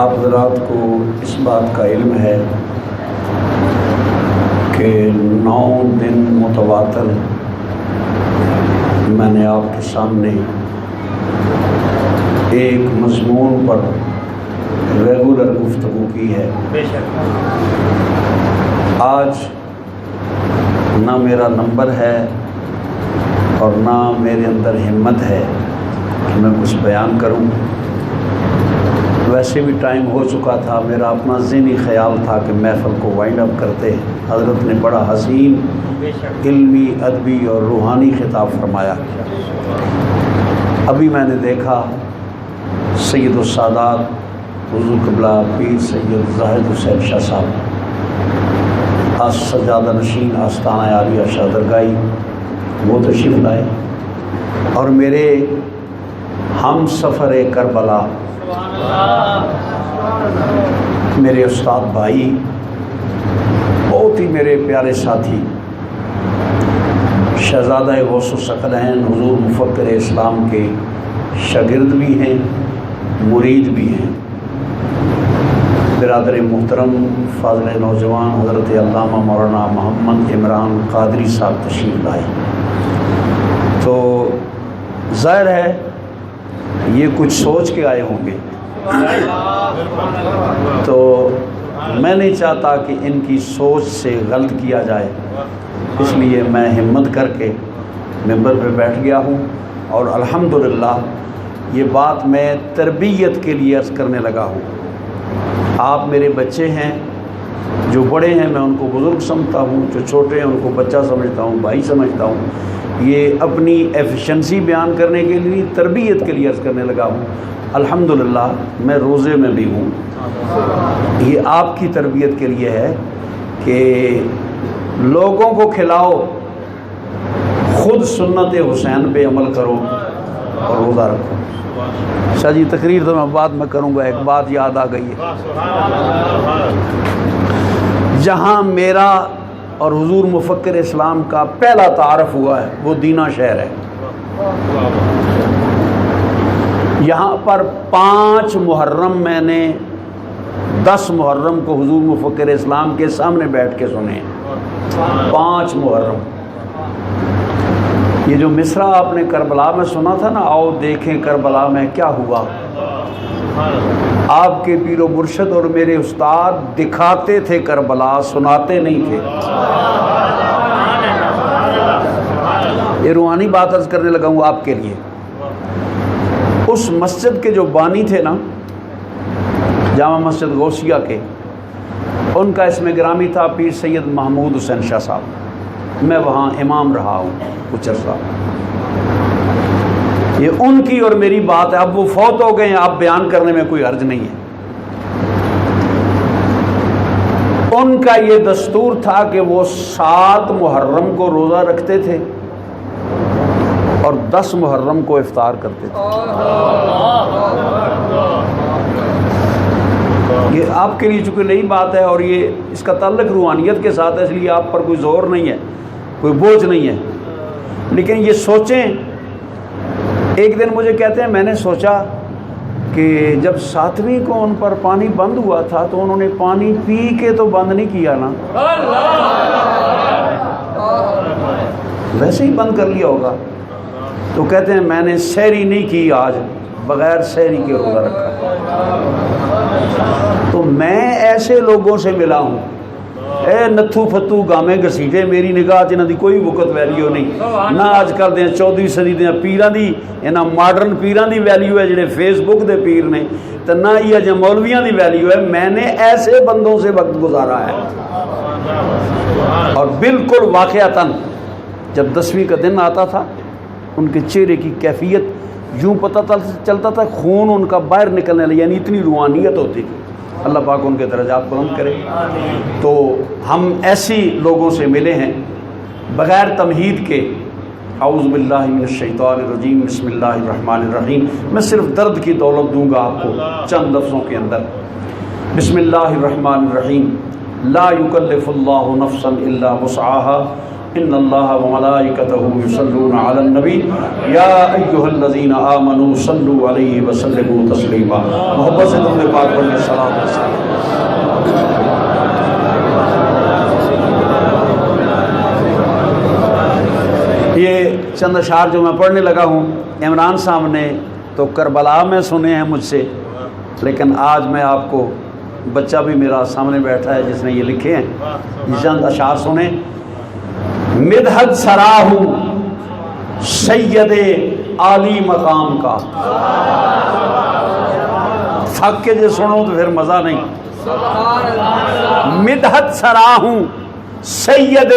آپ حضرات کو اس بات کا علم ہے کہ 9 دن متواتر میں نے آپ کے سامنے ایک مضمون پر ریگولر گفتگو کی ہے۔ آج نہ میرا نمبر ہے اور نہ میرے اندر ہمت ہے کہ میں کچھ بیان کروں۔ ویسے بھی ٹائم ہو چکا تھا، میرا اپنا ذہنی خیال تھا کہ محفل کو وائنڈ اپ کرتے۔ حضرت نے بڑا حسین علمی، ادبی اور روحانی خطاب فرمایا۔ ابھی میں نے دیکھا سید السادات حضور قبلہ پیر سید زاہد حسین شاہ صاحب آج سجادہ نشین آستانہ عالیہ شاہ درگاہی وہ تشریف لائے اور میرے ہم سفر کربلا میرے استاد بھائی، بہت ہی میرے پیارے ساتھی، شہزادہ غوث الثقلین حضور مفکر اسلام کے شاگرد بھی ہیں، مرید بھی ہیں، برادر محترم فاضل نوجوان حضرت علامہ مولانا محمد عمران قادری صاحب تشریف لائے۔ تو ظاہر ہے یہ کچھ سوچ کے آئے ہوں گے، تو میں نہیں چاہتا کہ ان کی سوچ سے غلط کیا جائے، اس لیے میں ہمت کر کے ممبر پہ بیٹھ گیا ہوں اور الحمدللہ یہ بات میں تربیت کے لیے عرض کرنے لگا ہوں۔ آپ میرے بچے ہیں، جو بڑے ہیں میں ان کو بزرگ سمجھتا ہوں، جو چھوٹے ہیں ان کو بچہ سمجھتا ہوں، بھائی سمجھتا ہوں۔ یہ اپنی ایفیشنسی بیان کرنے کے لیے، تربیت کے لیے عرض کرنے لگا ہوں۔ الحمدللہ میں روزے میں بھی ہوں۔ یہ آپ کی تربیت کے لیے ہے کہ لوگوں کو کھلاؤ، خود سنت حسین پہ عمل کرو اور روزہ رکھو۔ شاہ جی تقریر تو میں بعد میں کروں گا، ایک بات یاد آ گئی ہے۔ جہاں میرا اور حضور مفکر اسلام کا پہلا تعارف ہوا ہے وہ دینا شہر ہے۔ یہاں پر 5 محرم میں نے 10 محرم کو حضور مفکر اسلام کے سامنے بیٹھ کے سنے ہیں۔ 5 محرم۔ یہ جو مصرع آپ نے کربلا میں سنا تھا نا، آؤ دیکھیں کربلا میں کیا ہوا، آپ کے پیر و مرشد اور میرے استاد دکھاتے تھے کربلا، سناتے نہیں تھے۔ یہ روحانی بات عرض کرنے لگا ہوں آپ کے لیے۔ اس مسجد کے جو بانی تھے نا، جامع مسجد غوثیہ کے، ان کا اسم گرامی تھا پیر سید محمود حسین شاہ صاحب۔ میں وہاں امام رہا ہوں کچھ عرصہ۔ یہ ان کی اور میری بات ہے، اب وہ فوت ہو گئے ہیں، اب بیان کرنے میں کوئی حرج نہیں ہے۔ ان کا یہ دستور تھا کہ وہ 7 محرم کو روزہ رکھتے تھے اور 10 محرم کو افطار کرتے تھے۔ یہ آپ کے لیے چونکہ نئی بات ہے اور یہ اس کا تعلق روحانیت کے ساتھ ہے، اس لیے آپ پر کوئی زور نہیں ہے، کوئی بوجھ نہیں ہے۔ لیکن یہ سوچیں، ایک دن مجھے کہتے ہیں میں نے سوچا کہ جب 7ویں کو ان پر پانی بند ہوا تھا تو انہوں نے پانی پی کے تو بند نہیں کیا نا، ویسے ہی بند کر لیا ہوگا۔ تو کہتے ہیں میں نے سحری نہیں کی، آج بغیر سحری کے روزہ رکھا۔ تو میں ایسے لوگوں سے ملا ہوں، اے نتھو فتو گامے گسیٹے، میری نگاہ جنہاں دی کوئی وقت ویلیو نہیں، نہ اج کل دے 14ویں صدی دے پیراں دی، انہاں ماڈرن پیراں دی ویلیو ہے جڑے فیس بک دے پیر نے، تے نہ یہ جو مولویاں دی ویلیو ہے۔ میں نے ایسے بندوں سے وقت گزارا ہے، اور بالکل واقعتاً جب 10ویں کا دن آتا تھا ان کے چہرے کی کیفیت یوں پتہ چلتا تھا خون ان کا باہر نکلنے لگا، یعنی اتنی روحانیت ہوتی تھی۔ اللہ پاک ان کے درجات بلند کرے۔ تو ہم ایسی لوگوں سے ملے ہیں بغیر تمہید کے۔ اعوذ باللہ من الشیطان الرجیم، بسم اللہ الرحمن الرحیم۔ میں صرف درد کی دولت دوں گا آپ کو چند لفظوں کے اندر۔ بسم اللہ الرحمن الرحیم۔ لا یکلف اللہ نفسا الا وسعها ان اللہ وملائکتہ یصلون علی النبی یا ایھا الذین آمنوا صلوا علیہ وسلموا تسلیما. محبت سے درود پاک پڑھیں. صلوات و سلام. یہ چند اشعار جو میں پڑھنے لگا ہوں عمران صاحب نے تو کربلا میں سنے ہیں مجھ سے، لیکن آج میں آپ کو، بچہ بھی میرا سامنے بیٹھا ہے جس نے یہ لکھے ہیں، یہ چند اشعار سنیں. مدحت سراہ سید عالی مقام کا. تھک کے جو سنو تو پھر مزہ نہیں. مدحت سراہ سید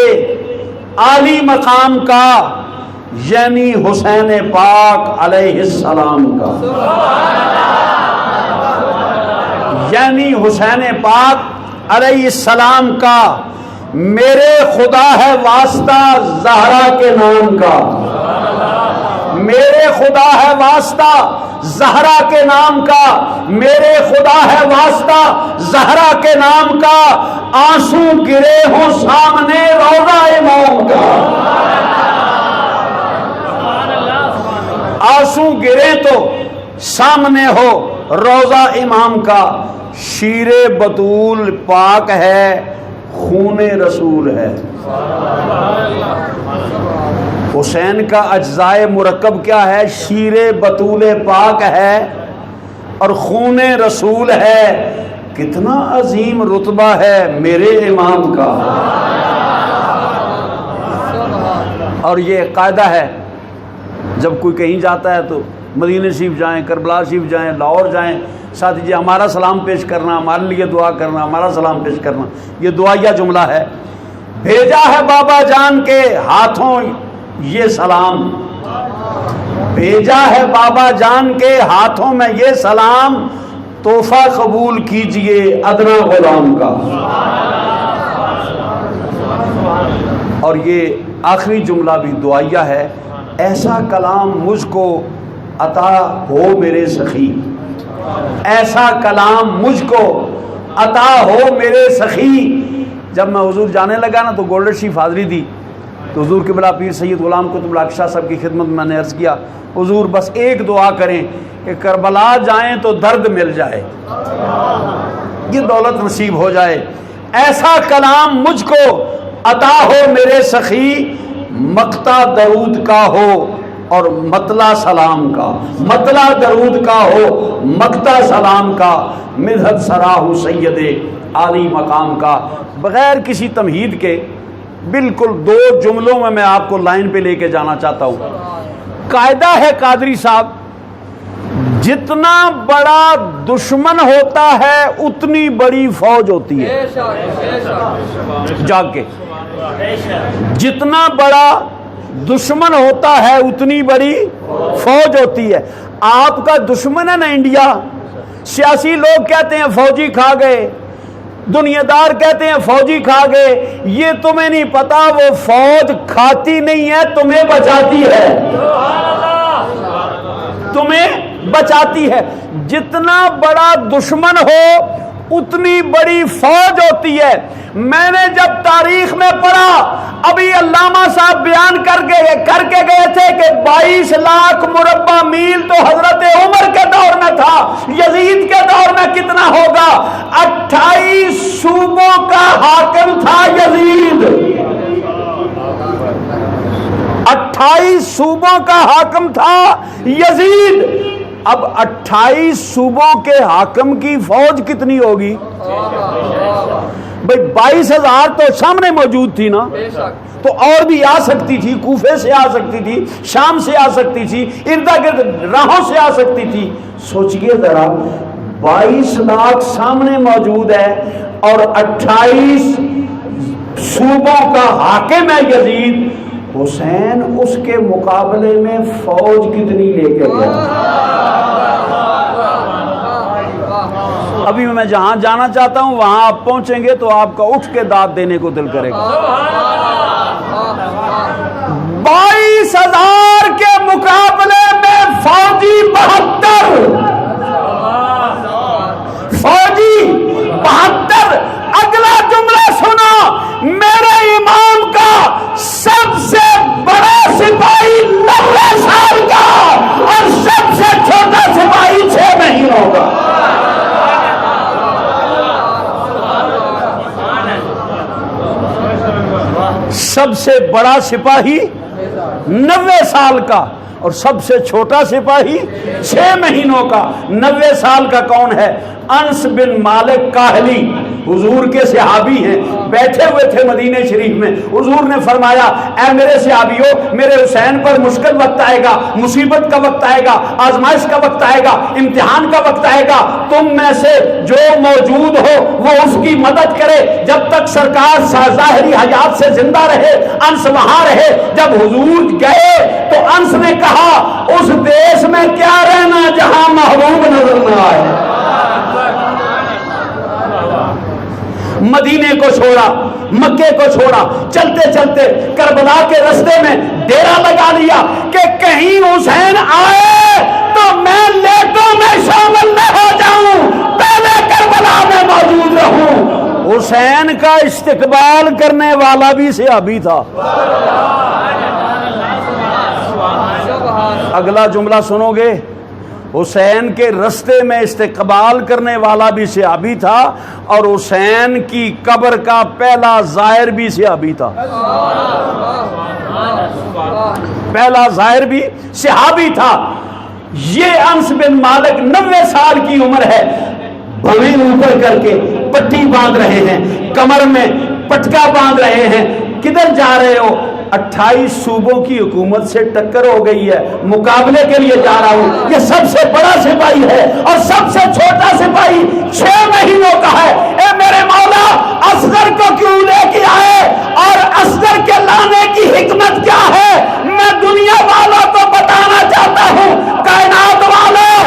عالی مقام کا، یعنی حسین پاک علیہ السلام کا، یعنی حسین پاک علیہ السلام کا. میرے خدا ہے واسطہ زہرا کے نام کا، میرے خدا ہے واسطہ زہرا کے نام کا، میرے خدا ہے واسطہ زہرا کے نام کا. آنسو گرے ہوں سامنے روضہ امام کا، آنسو گرے تو سامنے ہو روضہ امام کا. شیر بطول پاک ہے، خون رسول ہے. حسین کا اجزائے مرکب کیا ہے؟ شیر بطول پاک ہے اور خون رسول ہے. کتنا عظیم رتبہ ہے میرے امام کا. اور یہ قاعدہ ہے، جب کوئی کہیں جاتا ہے تو مدینہ شریف جائیں، کربلا شریف جائیں، لاہور جائیں، ساتھ جی ہمارا سلام پیش کرنا، ہمارے لیے دعا کرنا، ہمارا سلام پیش کرنا. یہ دعائیہ جملہ ہے. بھیجا ہے بابا جان کے ہاتھوں یہ سلام، بھیجا ہے بابا جان کے ہاتھوں میں یہ سلام، تحفہ قبول کیجئے ادنا غلام کا. اور یہ آخری جملہ بھی دعائیہ ہے. ایسا کلام مجھ کو عطا ہو میرے سخی، ایسا کلام مجھ کو عطا ہو میرے سخی. جب میں حضور جانے لگا نا تو گولڈن شریف حاضری دی تو حضور قبلہ پیر سید غلام قطب الحق شاہ صاحب کی خدمت میں نے عرض کیا، حضور بس ایک دعا کریں کہ کربلا جائیں تو درد مل جائے، یہ دولت نصیب ہو جائے. ایسا کلام مجھ کو عطا ہو میرے سخی، مقطع درود کا ہو اور مطلع سلام کا، مطلع درود کا ہو مقطع سلام کا. مدحت سراہ سید عالی مقام کا. بغیر کسی تمہید کے بالکل دو جملوں میں آپ کو لائن پہ لے کے جانا چاہتا ہوں. قاعدہ ہے قادری صاحب، جتنا بڑا دشمن ہوتا ہے اتنی بڑی فوج ہوتی ہے. جاگ کے، جتنا بڑا دشمن ہوتا ہے اتنی بڑی فوج ہوتی ہے. آپ کا دشمن ہے نا انڈیا، سیاسی لوگ کہتے ہیں فوجی کھا گئے، دنیا دار کہتے ہیں فوجی کھا گئے. یہ تمہیں نہیں پتا وہ فوج کھاتی نہیں ہے، تمہیں بچاتی ہے، تمہیں بچاتی ہے. جتنا بڑا دشمن ہو اتنی بڑی فوج ہوتی ہے. میں نے جب تاریخ میں پڑھا، ابھی علامہ صاحب بیان کر کے گئے تھے کہ 22 لاکھ مربع میل تو حضرت عمر کے دور میں تھا، یزید کے دور میں کتنا ہوگا؟ 28 صوبوں کا حاکم تھا یزید، 28 صوبوں کا حاکم تھا یزید. اب 28 صوبوں کے حاکم کی فوج کتنی ہوگی بھئی؟ 22,000 تو سامنے موجود تھی نا، تو اور بھی آ سکتی تھی، کوفے سے آ سکتی تھی، شام سے آ سکتی تھی، ارد گرد راہوں سے آ سکتی تھی. سوچئے ذرا، 22 لاکھ سامنے موجود ہے اور 28 صوبوں کا حاکم ہے یزید. حسین اس کے مقابلے میں فوج کتنی لے کے گیا؟ ابھی میں جہاں جانا چاہتا ہوں وہاں آپ پہنچیں گے تو آپ کا اٹھ کے داد دینے کو دل کرے گا. 22,000 کے مقابلے میں فوجی 72، فوجی 72. اگلا جملہ سنو، میرے امام کا سب سے بڑا سپاہی 90 سال کا اور سب سے چھوٹا سپاہی 6 مہینوں کا۔ 90 سال کا کون ہے؟ انس بن مالک کاہلی، حضور کے صحابی ہیں، بیٹھے ہوئے تھے مدینہ شریف میں۔ حضور نے فرمایا اے میرے صحابیوں، میرے حسین پر مشکل وقت آئے گا، مصیبت کا وقت آئے گا، آزمائش کا وقت آئے گا، امتحان کا وقت آئے گا، تم میں سے جو موجود ہو وہ اس کی مدد کرے جب تک سرکار ظاہری حیات سے زندہ رہے۔ انس وہاں رہے۔ جب حضور گئے تو انس نے کہا اس دیش میں کیا رہنا جہاں محبوب نظر نہ آئے۔ مدینے کو چھوڑا، مکے کو چھوڑا، چلتے چلتے کربلا کے رستے میں ڈیرا لگا لیا کہ کہیں حسین آئے تو میں لیٹوں میں شامل نہ ہو جاؤں، پہلے کربلا میں موجود رہوں۔ حسین کا استقبال کرنے والا بھی صحابی تھا۔ اگلا جملہ سنو گے، حسین کے رستے میں استقبال کرنے والا بھی صحابی تھا اور حسین کی قبر کا پہلا زائر بھی صحابی تھا۔ پہلا زائر بھی صحابی تھا۔ یہ انس بن مالک 90 سال کی عمر ہے، بھویں اوپر کر کے پٹی باندھ رہے ہیں، کمر میں پٹکا باندھ رہے ہیں۔ کدھر جا رہے ہو؟ 28 صوبوں کی حکومت سے ٹکر ہو گئی ہے، مقابلے کے لیے جا رہا ہوں۔ یہ سب سے بڑا سپاہی ہے اور سب سے چھوٹا سپاہی 6 مہینوں کا ہے۔ اے میرے مولا، اصغر کو کیوں لے کے آئے اور اصغر کے لانے کی حکمت کیا ہے؟ میں دنیا والوں کو بتانا چاہتا ہوں، کائنات والوں،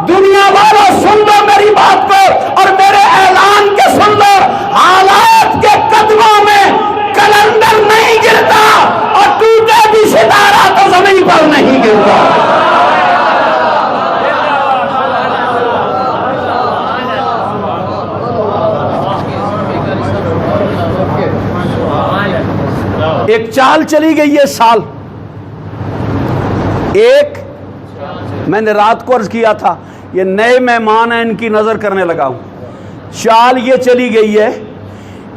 دنیا والوں سن لو میری بات کو اور میرے اعلان کے سن لو۔ حالات کے قدموں میں کلندر نہیں گرتا اور ٹوٹے بھی ستارہ تو زمین پر نہیں گرتا۔ ایک چال چلی گئی ہے سال، ایک میں نے رات کو عرض کیا تھا یہ نئے مہمان ہیں، ان کی نظر کرنے لگا ہوں۔ چال یہ چلی گئی ہے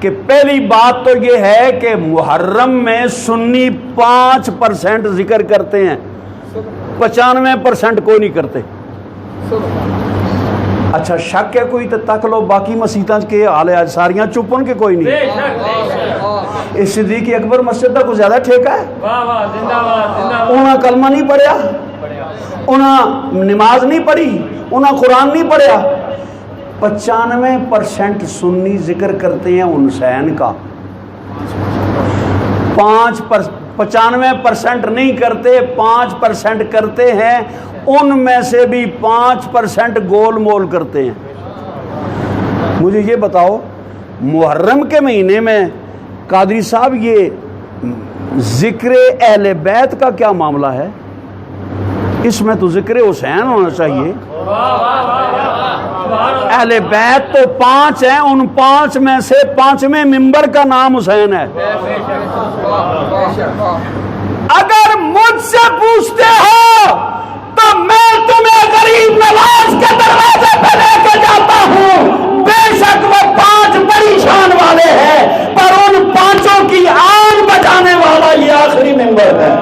کہ پہلی بات تو یہ ہے کہ محرم میں سنی 5% ذکر کرتے ہیں، 95% کوئی نہیں کرتے۔ اچھا شک ہے کوئی تو تک لو، باقی مسیتاں کے حال ہے ساریاں چپن کے کوئی نہیں۔ اس صدیق اکبر مسجد کا کچھ زیادہ ٹھیکہ ہے، انہاں کلمہ نہیں پڑھیا، انہاں نماز نہیں پڑھی، انہاں قرآن نہیں پڑھیا۔ 95% سنی ذکر کرتے ہیں حسین کا، 95% نہیں کرتے، 5% کرتے ہیں، ان میں سے بھی 5% گول مول کرتے ہیں۔ مجھے یہ بتاؤ محرم کے مہینے میں قادری صاحب یہ ذکر اہل بیت کا کیا معاملہ ہے؟ اس میں تو ذکر حسین ہونا چاہیے۔ اہل بیت تو 5 ہیں، ان 5 میں سے 5ویں ممبر کا نام حسین ہے۔ اگر مجھ سے پوچھتے ہو تو میں تمہیں غریب نواز کے دروازے پہ لے کے جاتا ہوں۔ بے شک وہ 5 بڑی شان والے ہیں، پر ان 5 کی آن بجانے والا یہ آخری ممبر ہے۔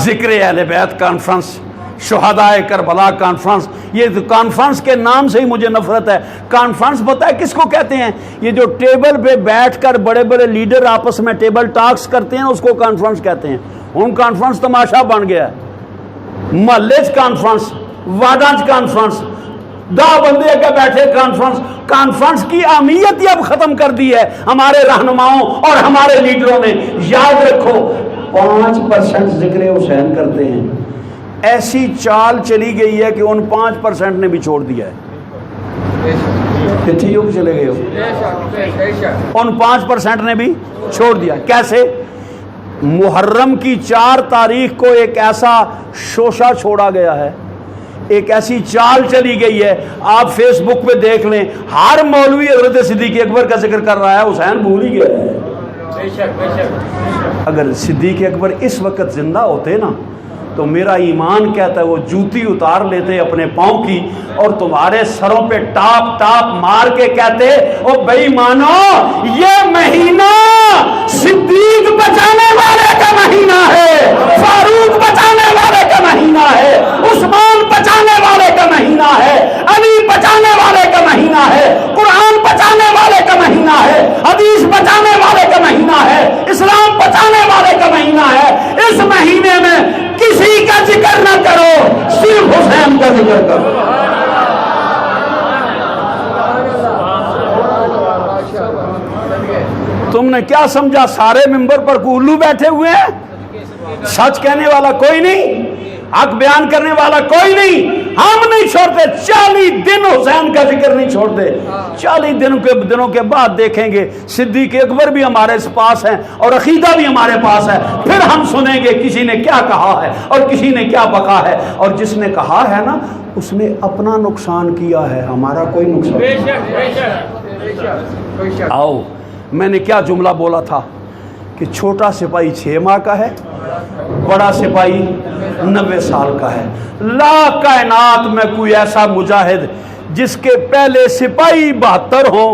ذکر اہل بیت کانفرنس، شہدائے کربلا کانفرنس، یہ کانفرنس کے نام سے ہی مجھے نفرت ہے۔ کانفرنس پتہ ہے کس کو کہتے ہیں؟ یہ جو ٹیبل پہ بیٹھ کر بڑے بڑے لیڈر آپس میں ٹیبل ٹاکس کرتے ہیں، اس کو کانفرنس کہتے ہیں۔ ہن کانفرنس تماشا بن گیا ہے، محلے چ کانفرنس، وارڈاں چ کانفرنس، 10 بندے اگے بیٹھے کانفرنس۔ کانفرنس کی اہمیت ہی اب ختم کر دی ہے ہمارے رہنماؤں اور ہمارے لیڈروں نے۔ یاد رکھو 5% ذکر حسین کرتے ہیں۔ ایسی چال چلی گئی ہے کہ ان 5% نے بھی چھوڑ دیا ہے۔ کتنی لوگ چلے گئے ہو؟ ان 5% نے بھی چھوڑ دیا۔ کیسے؟ محرم کی 4 تاریخ کو ایک ایسا شوشہ چھوڑا گیا ہے، ایک ایسی چال چلی گئی ہے، آپ فیس بک پہ دیکھ لیں، ہر مولوی حضرت صدیق اکبر کا ذکر کر رہا ہے، حسین بھول ہی گیا ہے۔ اگر صدیق اکبر اس وقت زندہ ہوتے نا تو میرا ایمان کہتا ہے وہ جوتی اتار لیتے اپنے پاؤں کی اور تمہارے سروں پہ ٹاپ ٹاپ مار کے کہتے او بے ایمانو یہ مہینہ صدیق بچانے والے کا مہینہ ہے، فاروق بچانے والے کا مہینہ ہے، عثمان بچانے والے کا مہینہ ہے، علی بچانے والے کا مہینہ ہے، قرآن بچانے والے کا مہینہ ہے، حدیث بچانے والے کا مہینہ ہے، اسلام بچانے والے کا مہینہ ہے۔ اس مہینے میں کسی کا ذکر نہ کرو، صرف حسین کا ذکر کرو۔ تم نے کیا سمجھا سارے ممبر پر الو بیٹھے ہوئے ہیں؟ سچ کہنے والا کوئی نہیں، حق بیان کرنے والا کوئی نہیں۔ ہم نہیں چھوڑتے، 40 دن حسین کا ذکر نہیں چھوڑتے۔ 40 دنوں کے بعد دیکھیں گے صدیق اکبر بھی ہمارے پاس ہیں اور عقیدہ بھی ہمارے پاس ہے، پھر ہم سنیں گے کسی نے کیا کہا ہے اور کسی نے کیا بکا ہے، اور جس نے کہا ہے نا اس نے اپنا نقصان کیا ہے، ہمارا کوئی نقصان نہیں۔ آؤ، میں نے کیا جملہ بولا تھا کہ چھوٹا سپاہی 6 ماہ کا ہے، بڑا سپاہی 90 سال کا ہے۔ لا کائنات میں کوئی ایسا مجاہد جس کے پہلے سپاہی 72 ہوں،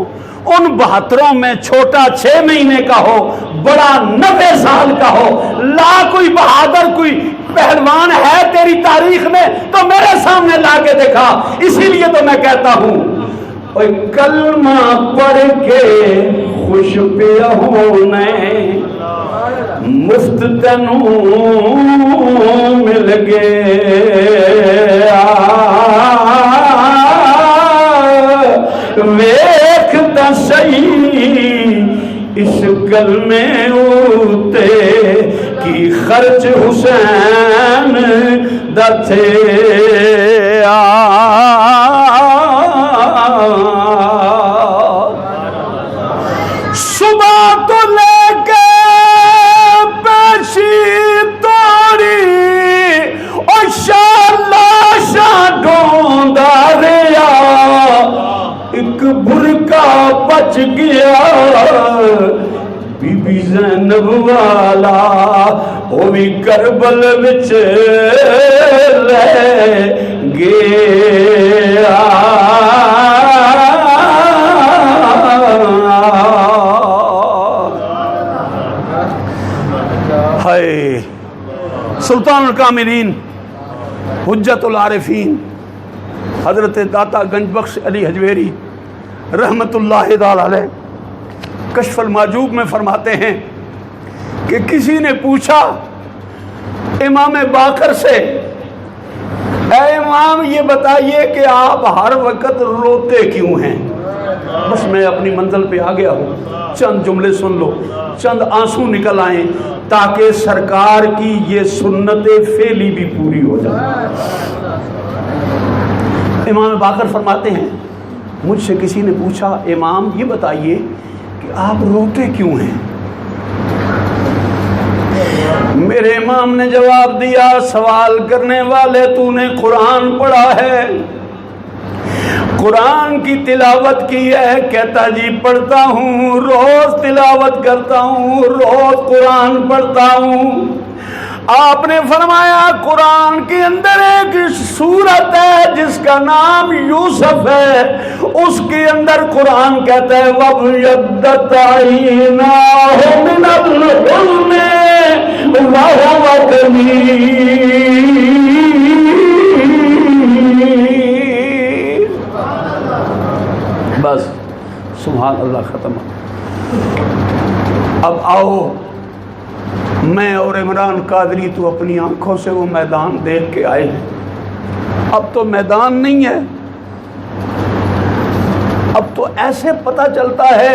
ان 72 میں چھوٹا 6 مہینے کا ہو، بڑا 90 سال کا ہو، لا کوئی بہادر کوئی پہلوان ہے تیری تاریخ میں تو میرے سامنے لا کے دکھا۔ اسی لیے تو میں کہتا ہوں کلمہ پڑھ کے خوش پیا ہونے مفت تینوں مل گیا، ویکھتا صحیح اس کلمے اُتے کی خرچ حسین دا تھے۔ صبح تو لے کے پیشی توڑی اور شاہ ڈھونڈا ریا، ایک برکا بچ گیا بی بی زینب والا، وہ بھی کربل وچ رہ گیا۔ سلطان الکاملین حجت العارفین حضرت داتا گنج بخش علی حجویری رحمت اللہ تعالی علیہ کشف المحجوب میں فرماتے ہیں کہ کسی نے پوچھا امام باقر سے، اے امام یہ بتائیے کہ آپ ہر وقت روتے کیوں ہیں؟ بس میں اپنی منزل پہ آ گیا ہوں، چند جملے سن لو، چند آنسو نکل آئیں تاکہ سرکار کی یہ سنت فعلی بھی پوری ہو جائے۔ امام باقر فرماتے ہیں مجھ سے کسی نے پوچھا امام یہ بتائیے کہ آپ روتے کیوں ہیں؟ میرے امام نے جواب دیا، سوال کرنے والے تو نے قرآن پڑھا ہے، قرآن کی تلاوت کی ہے؟ کہتا جی پڑھتا ہوں، روز تلاوت کرتا ہوں، روز قرآن پڑھتا ہوں۔ آپ نے فرمایا قرآن کے اندر ایک سورت ہے جس کا نام یوسف ہے، اس کے اندر قرآن کہتا ہے وَابْيَضَّتْ عَيْنَاهُ مِنَ الْحُزْنِ وَهُوَ كَظِيمٌ۔ بس سبحان اللہ، ختم۔ اب آؤ میں اور عمران قادری تو اپنی آنکھوں سے وہ میدان دیکھ کے آئے ہیں، اب تو میدان نہیں ہے، اب تو ایسے پتہ چلتا ہے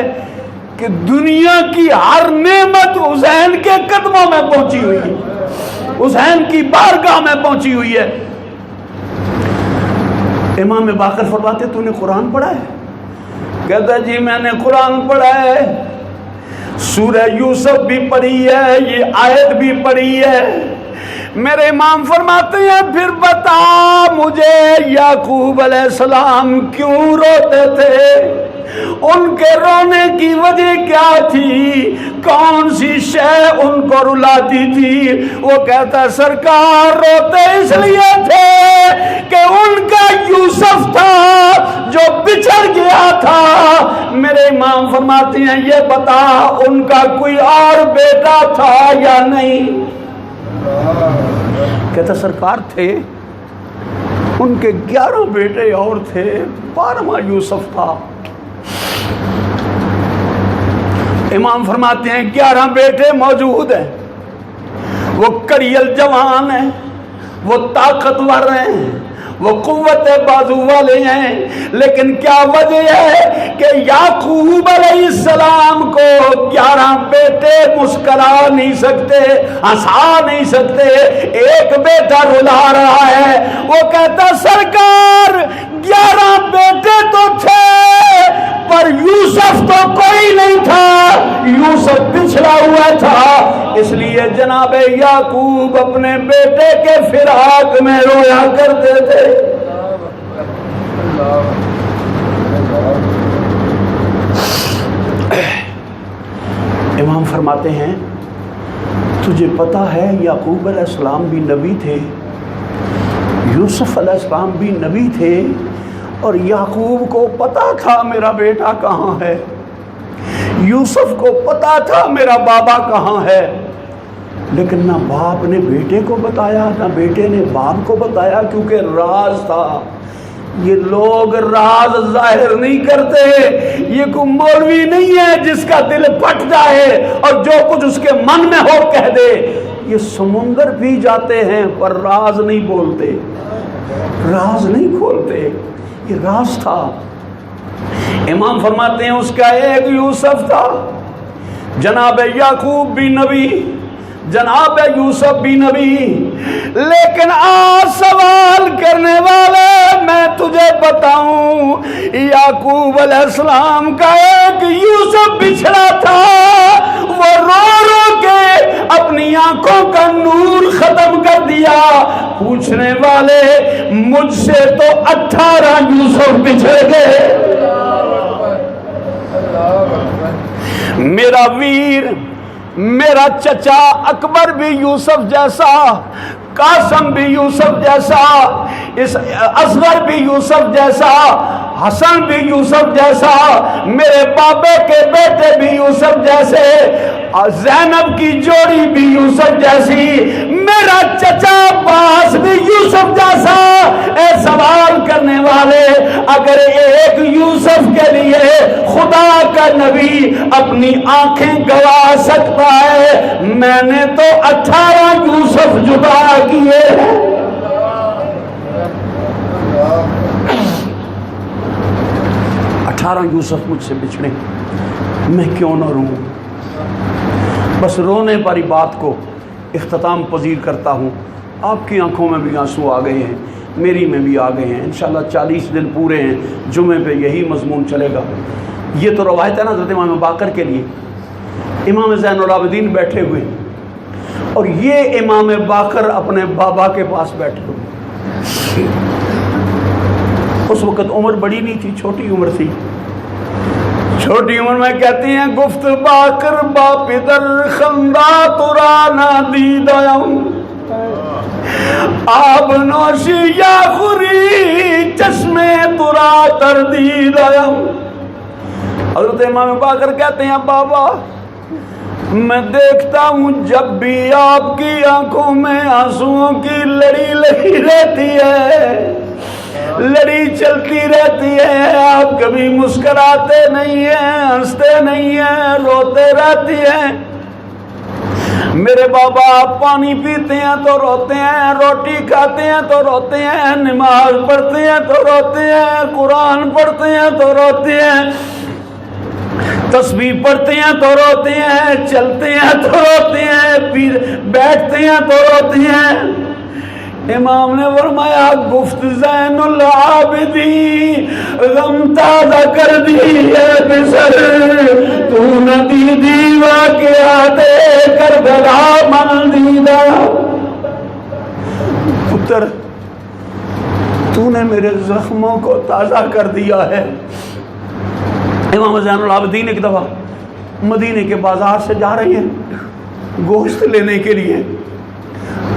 کہ دنیا کی ہر نعمت حسین کے قدموں میں پہنچی ہوئی ہے، حسین کی بارگاہ میں پہنچی ہوئی ہے۔ امام باقر فرماتے تو نے قرآن پڑھا ہے؟ کہتا جی میں نے قرآن پڑھا ہے، سورہ یوسف بھی پڑھی ہے، یہ آیت بھی پڑھی ہے۔ میرے امام فرماتے ہیں پھر بتا مجھے یعقوب علیہ السلام کیوں روتے تھے؟ ان کے رونے کی وجہ کیا تھی؟ کون سی شے ان کو رلاتی تھی؟ وہ کہتا سرکار روتے اس لیے تھے کہ ان کا یوسف تھا جو بچھڑ گیا تھا۔ میرے امام فرماتے ہیں یہ بتا ان کا کوئی اور بیٹا تھا یا نہیں؟ کہتا سرکار تھے، ان کے 11 بیٹے اور تھے، 12واں یوسف تھا۔ امام فرماتے ہیں 11 بیٹے موجود ہیں، وہ کڑیل جوان ہیں، وہ طاقتور ہیں، وہ قوت بازو والے ہیں، لیکن کیا وجہ ہے کہ یعقوب علیہ السلام کو 11 بیٹے مسکرا نہیں سکتے، ہنسا نہیں سکتے۔ ایک بیٹا رلا رہا ہے، وہ کہتا سرکار 11 بیٹے تو تھے پر یوسف تو کوئی نہیں تھا، یوسف بچھڑا ہوا تھا، اس لیے جناب یعقوب اپنے بیٹے کے فراق میں رویا کرتے تھے۔ امام فرماتے ہیں تجھے پتا ہے یعقوب علیہ السلام بھی نبی تھے، یوسف علیہ السلام بھی نبی تھے، اور یعقوب کو پتا تھا میرا بیٹا کہاں ہے، یوسف کو پتا تھا میرا بابا کہاں ہے، لیکن نہ باپ نے بیٹے کو بتایا نہ بیٹے نے باپ کو بتایا، کیونکہ راز تھا۔ یہ لوگ راز ظاہر نہیں کرتے، یہ کوئی مولوی نہیں ہے جس کا دل پھٹ جائے اور جو کچھ اس کے من میں ہو کہہ دے۔ یہ سمندر پی جاتے ہیں پر راز نہیں بولتے، راز نہیں کھولتے، یہ راز تھا۔ امام فرماتے ہیں اس کا ایک یوسف تھا، جناب یعقوب بھی نبی، جناب یوسف بھی نبی، لیکن آج سوال کرنے والے میں تجھے بتاؤں یعقوب علیہ السلام کا ایک یوسف بچھڑا تھا، وہ رو رو کے اپنی آنکھوں کا نور ختم کر دیا۔ پوچھنے والے مجھ سے تو 18 یوسف بچھڑ گئے۔ میرا ویر، میرا چچا اکبر بھی یوسف جیسا، قاسم بھی یوسف جیسا، اصغر بھی یوسف جیسا، حسن بھی یوسف جیسا، میرے بابے کے بیٹے بھی یوسف جیسے، زینب کی جوڑی بھی یوسف جیسی، میرا چچا عباس بھی یوسف جیسا۔ اے سوال کرنے والے، اگر ایک یوسف کے لیے خدا کا نبی اپنی آنکھیں گوا سکتا ہے، میں نے تو 18 یوسف جدا کیے ہیں۔ 18 یوسف مجھ سے بچھڑے، میں کیوں نہ روں؟ بس رونے پر ہی بات کو اختتام پذیر کرتا ہوں۔ آپ کی آنکھوں میں بھی آنسو آ گئے ہیں، میری میں بھی آ گئے ہیں۔ انشاءاللہ 40 دن پورے ہیں، جمعے پہ یہی مضمون چلے گا۔ یہ تو روایت ہے نا حضرت امام باقر کے لیے، امام زین العابدین بیٹھے ہوئے اور یہ امام باقر اپنے بابا کے پاس بیٹھے ہوئے۔ اس وقت عمر بڑی نہیں تھی، چھوٹی عمر تھی۔ چھوٹی عمر میں کہتی ہیں گفت باقر باپ در خندا ترانا دیدایم، آب نوشی یا خوری چشمے ترا تردیدایم۔ حضرت امام باقر کہتے ہیں بابا میں دیکھتا ہوں جب بھی آپ کی آنکھوں میں آنسوؤں کی لڑی لگی رہتی ہے، لڑی چلتی رہتی ہے، آپ کبھی مسکراتے نہیں ہیں، ہنستے نہیں ہیں، روتے رہتی ہیں۔ میرے بابا آپ پانی پیتے ہیں تو روتے ہیں، روٹی کھاتے ہیں تو روتے ہیں، نماز پڑھتے ہیں تو روتے ہیں، قرآن پڑھتے ہیں تو روتے ہیں، تسبیح پڑھتے ہیں تو روتے ہیں، چلتے ہیں تو روتے ہیں، بیٹھتے ہیں تو روتے ہیں۔ امام نے فرمایا گفت زین العابدین غم تازہ کر دی ہے بسر، تو ندی دیوا کے آتے کر گلا من دیدہ۔ پتر تو نے میرے زخموں کو تازہ کر دیا ہے۔ امام زین العابدین ایک دفعہ مدینے کے بازار سے جا رہے ہیں گوشت لینے کے لیے،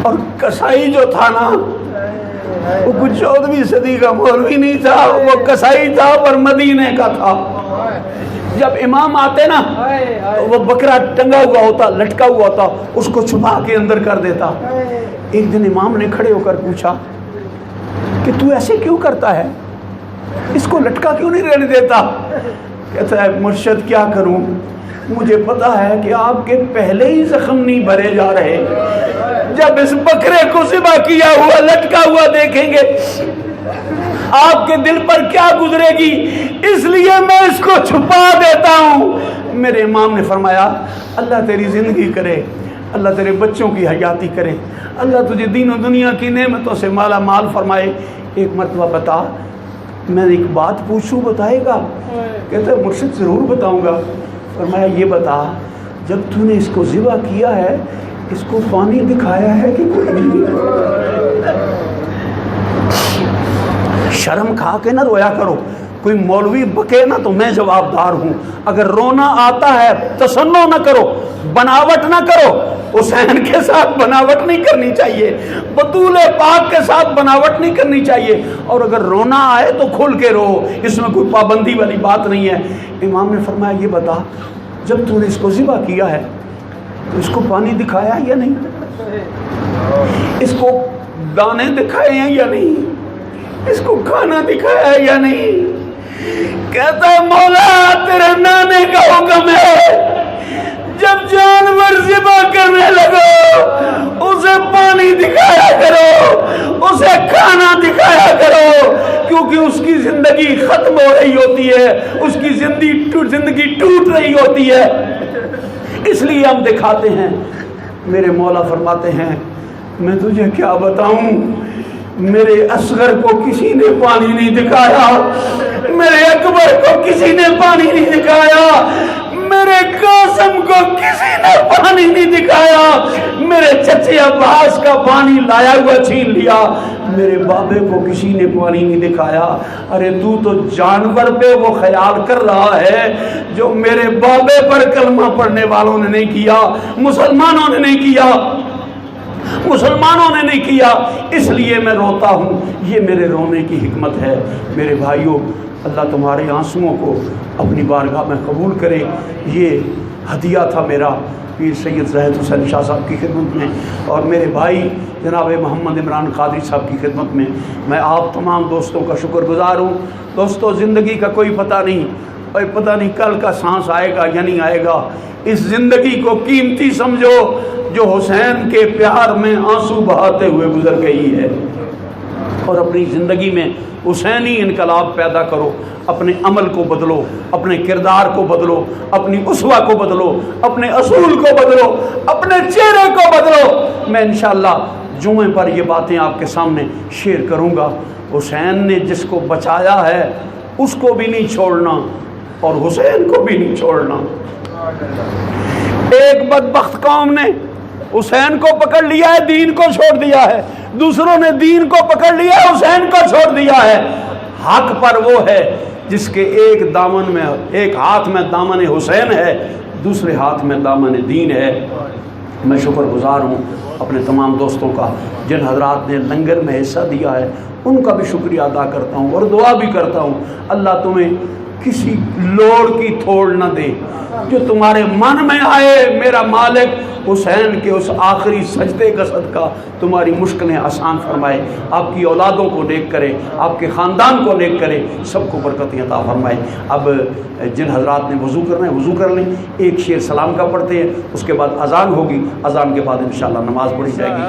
اور کسائی جو تھا نا وہ کچھ 14ویں صدی کا مولوی نہیں تھا، وہ کسائی تھا پر مدینے کا تھا۔ جب امام آتے نا تو وہ بکرا ٹنگا ہوا ہوتا، لٹکا ہوا ہوتا، اس کو چھپا کے اندر کر دیتا۔ ایک دن امام نے کھڑے ہو کر پوچھا کہ تو ایسے کیوں کرتا ہے، اس کو لٹکا کیوں نہیں رہنے دیتا؟ کہتا ہے مرشد کیا کروں، مجھے پتا ہے کہ آپ کے پہلے ہی زخم نہیں بھرے جا رہے، جب اس بکرے کو ذبح کیا ہوا لٹکا ہوا دیکھیں گے آپ کے دل پر کیا گزرے گی، اس لیے میں اس کو چھپا دیتا ہوں۔ میرے امام نے فرمایا اللہ تیری زندگی کرے، اللہ تیرے بچوں کی حیاتی کرے، اللہ تجھے دین و دنیا کی نعمتوں سے مالا مال فرمائے۔ ایک مرتبہ بتا، میں ایک بات پوچھوں بتائے گا؟ کہتا ہے مرشد ضرور بتاؤں گا۔ فرمایا یہ بتا، جب تو نے اس کو ذبح کیا ہے اس کو پانی دکھایا ہے کہ کوئی نہیں؟ شرم کھا کے نہ رویا کرو، کوئی مولوی بکے نا تو میں جواب دار ہوں۔ اگر رونا آتا ہے تصنع نہ کرو، بناوٹ نہ کرو۔ حسین کے ساتھ بناوٹ نہیں کرنی چاہیے، بطول پاک کے ساتھ بناوٹ نہیں کرنی چاہیے، اور اگر رونا آئے تو کھل کے رو، اس میں کوئی پابندی والی بات نہیں ہے۔ امام نے فرمایا یہ بتا، جب تو نے اس کو ذبح کیا ہے تو اس کو پانی دکھایا یا نہیں، اس کو دانے دکھائے ہیں یا نہیں، اس کو کھانا دکھایا ہے یا نہیں؟ کہتا ہے مولا تیرے نانے کا حکم ہے جب جانور ذبح کرنے لگو اسے پانی دکھایا کرو، اسے کھانا دکھایا کرو، کیونکہ اس کی زندگی ختم ہو رہی ہوتی ہے، اس کی زندگی ٹوٹ رہی ہوتی ہے، اس لیے ہم دکھاتے ہیں۔ میرے مولا فرماتے ہیں میں تجھے کیا بتاؤں، میرے اصغر کو کسی نے پانی نہیں دکھایا، میرے اکبر کو کسی نے پانی نہیں دکھایا، میرے قاسم کو کسی نے پانی نہیں دکھایا، میرے چچے عباس کا پانی لایا ہوا چھین لیا، میرے بابے کو کسی نے پانی نہیں دکھایا۔ ارے تو جانور پہ وہ خیال کر رہا ہے جو میرے بابے پر کلمہ پڑھنے والوں نے نہیں کیا، مسلمانوں نے نہیں کیا، مسلمانوں نے نہیں کیا، اس لیے میں روتا ہوں۔ یہ میرے رونے کی حکمت ہے۔ میرے بھائیوں، اللہ تمہارے آنسوؤں کو اپنی بارگاہ میں قبول کرے۔ یہ ہدیہ تھا میرا پیر سید زاہد حسین شاہ صاحب کی خدمت میں، اور میرے بھائی جناب محمد عمران قادری صاحب کی خدمت میں میں آپ تمام دوستوں کا شکر گزار ہوں۔ دوستو، زندگی کا کوئی پتہ نہیں، اور پتہ نہیں کل کا سانس آئے گا یا نہیں آئے گا۔ اس زندگی کو قیمتی سمجھو جو حسین کے پیار میں آنسو بہاتے ہوئے گزر گئی ہے، اور اپنی زندگی میں حسینی انقلاب پیدا کرو۔ اپنے عمل کو بدلو، اپنے کردار کو بدلو، اپنی اسوہ کو بدلو، اپنے اصول کو بدلو، اپنے چہرے کو بدلو۔ میں انشاءاللہ جمعے پر یہ باتیں آپ کے سامنے شیئر کروں گا۔ حسین نے جس کو بچایا ہے اس کو بھی نہیں چھوڑنا، اور حسین کو بھی نہیں چھوڑنا۔ ایک بدبخت قوم نے حسین کو پکڑ لیا ہے، دین کو چھوڑ دیا ہے، دوسروں نے دین کو پکڑ لیا ہے، حسین کو چھوڑ دیا ہے۔ حق پر وہ ہے جس کے ایک ہاتھ میں دامن حسین ہے، دوسرے ہاتھ میں دامن دین ہے۔ میں شکر گزار ہوں اپنے تمام دوستوں کا جن حضرات نے لنگر میں حصہ دیا ہے، ان کا بھی شکریہ ادا کرتا ہوں، اور دعا بھی کرتا ہوں اللہ تمہیں کسی لوڑ کی تھوڑ نہ دے، جو تمہارے من میں آئے میرا مالک حسین کے اس آخری سجدے کا صدقہ تمہاری مشکلیں آسان فرمائے، آپ کی اولادوں کو نیک کرے، آپ کے خاندان کو نیک کرے، سب کو برکتیں عطا فرمائے۔ اب جن حضرات نے وضو کرنا ہے وضو کر لیں، ایک شعر سلام کا پڑھتے ہیں، اس کے بعد اذان ہوگی، اذان کے بعد انشاءاللہ نماز پڑھی جائے گی۔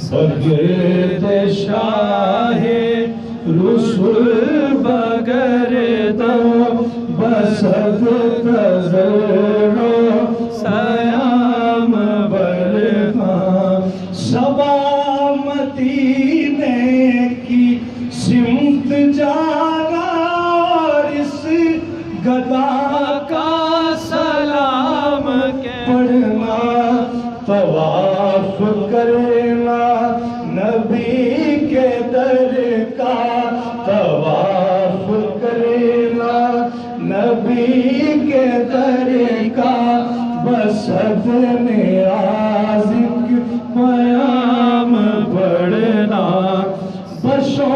سجد شاہ رسول بگردہ بسد تزرو سیام برخاں صبا مدینے کی سمت جاگا، اور اس گدا کا سلام طواف کرنا نبی کے در کا طواف کرنا نبی کے در کا بسد نیاز پیام پڑھنا بشو